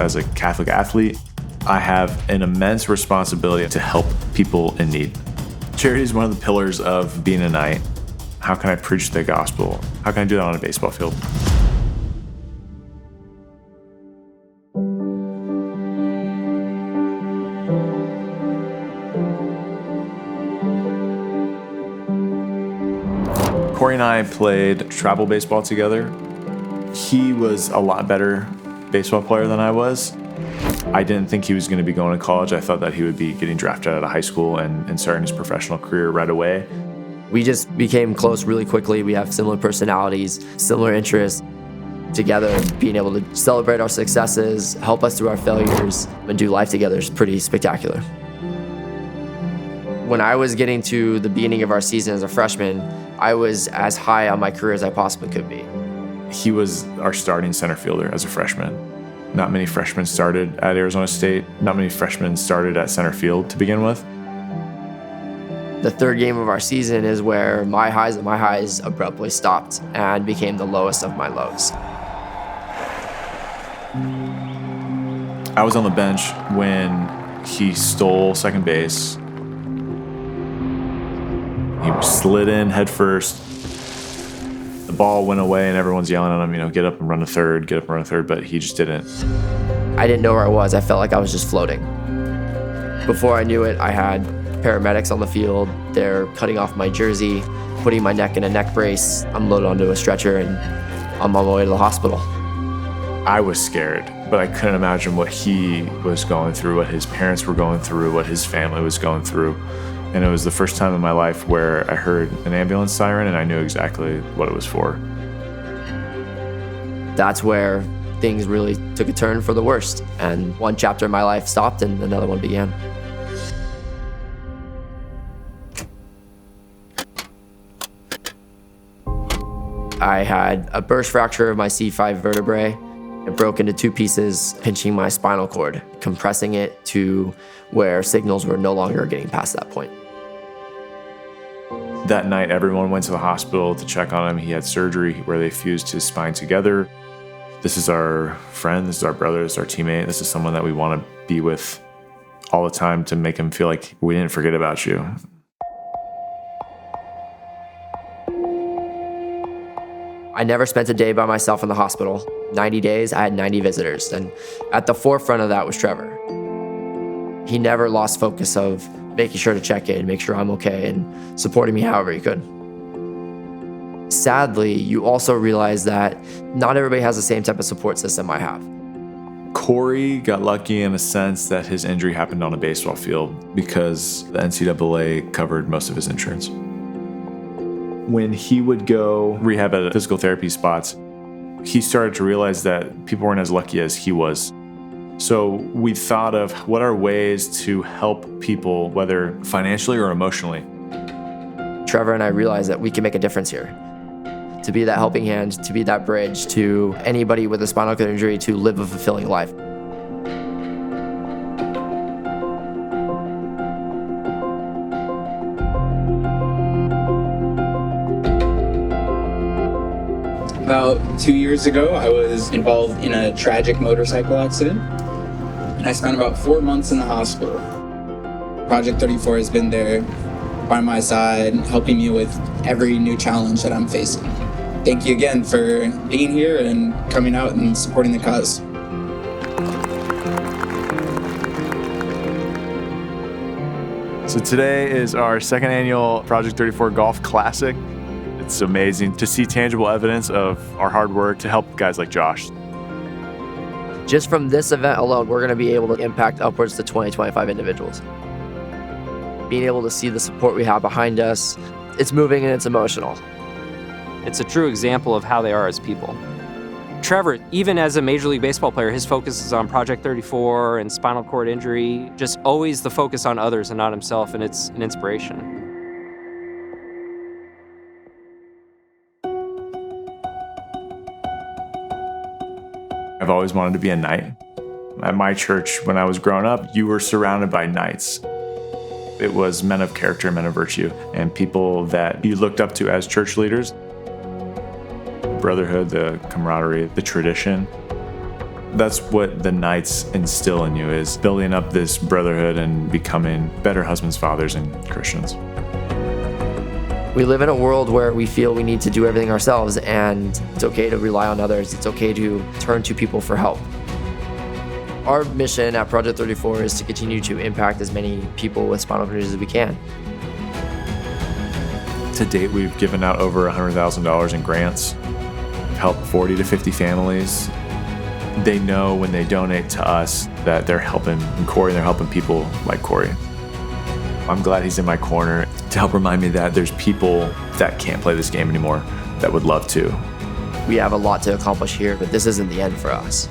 as a Catholic athlete, I have an immense responsibility to help people in need. Charity is one of the pillars of being a knight. How can I preach the gospel? How can I do that on a baseball field? Corey and I played travel baseball together. He was a lot better baseball player than I was. I didn't think he was going to be going to college. I thought that he would be getting drafted out of high school and starting his professional career right away. We just became close really quickly. We have similar personalities, similar interests. Together, being able to celebrate our successes, help us through our failures, and do life together is pretty spectacular. When I was getting to the beginning of our season as a freshman, I was as high on my career as I possibly could be. He was our starting center fielder as a freshman. Not many freshmen started at Arizona State. Not many freshmen started at center field to begin with. The third game of our season is where my highs abruptly stopped and became the lowest of my lows. I was on the bench when he stole second base. He slid in head first. The ball went away and everyone's yelling at him, get up and run to third, but he just didn't. I didn't know where I was. I felt like I was just floating. Before I knew it, I had paramedics on the field. They're cutting off my jersey, putting my neck in a neck brace. I'm loaded onto a stretcher and I'm on my way to the hospital. I was scared, but I couldn't imagine what he was going through, what his parents were going through, what his family was going through. And it was the first time in my life where I heard an ambulance siren and I knew exactly what it was for. That's where things really took a turn for the worst. And one chapter of my life stopped and another one began. I had a burst fracture of my C5 vertebrae. It broke into two pieces, pinching my spinal cord, compressing it to where signals were no longer getting past that point. That night, everyone went to the hospital to check on him. He had surgery where they fused his spine together. This is our friend, this is our brother, this is our teammate. This is someone that we want to be with all the time to make him feel like we didn't forget about you. I never spent a day by myself in the hospital. 90 days, I had 90 visitors. And at the forefront of that was Trevor. He never lost focus of making sure to check in, make sure I'm okay, and supporting me however he could. Sadly, you also realize that not everybody has the same type of support system I have. Corey got lucky in the sense that his injury happened on a baseball field because the NCAA covered most of his insurance. When he would go rehab at physical therapy spots, he started to realize that people weren't as lucky as he was. So we thought of what are ways to help people, whether financially or emotionally. Trevor and I realized that we can make a difference here. To be that helping hand, to be that bridge to anybody with a spinal cord injury to live a fulfilling life. About 2 years ago, I was involved in a tragic motorcycle accident, and I spent about 4 months in the hospital. Project 34 has been there by my side, helping me with every new challenge that I'm facing. Thank you again for being here and coming out and supporting the cause. So today is our second annual Project 34 Golf Classic. It's amazing to see tangible evidence of our hard work to help guys like Josh. Just from this event alone, we're going to be able to impact upwards to 20, 25 individuals. Being able to see the support we have behind us, it's moving and it's emotional. It's a true example of how they are as people. Trevor, even as a Major League Baseball player, his focus is on Project 34 and spinal cord injury, just always the focus on others and not himself, and it's an inspiration. I've always wanted to be a knight. At my church, when I was growing up, you were surrounded by knights. It was men of character, men of virtue, and people that you looked up to as church leaders. The brotherhood, the camaraderie, the tradition. That's what the Knights instill in you, is building up this brotherhood and becoming better husbands, fathers, and Christians. We live in a world where we feel we need to do everything ourselves, and it's okay to rely on others. It's okay to turn to people for help. Our mission at Project 34 is to continue to impact as many people with spinal injuries as we can. To date, we've given out over $100,000 in grants, helped 40 to 50 families. They know when they donate to us that they're helping Corey, and they're helping people like Corey. I'm glad he's in my corner to help remind me that there's people that can't play this game anymore that would love to. We have a lot to accomplish here, but this isn't the end for us.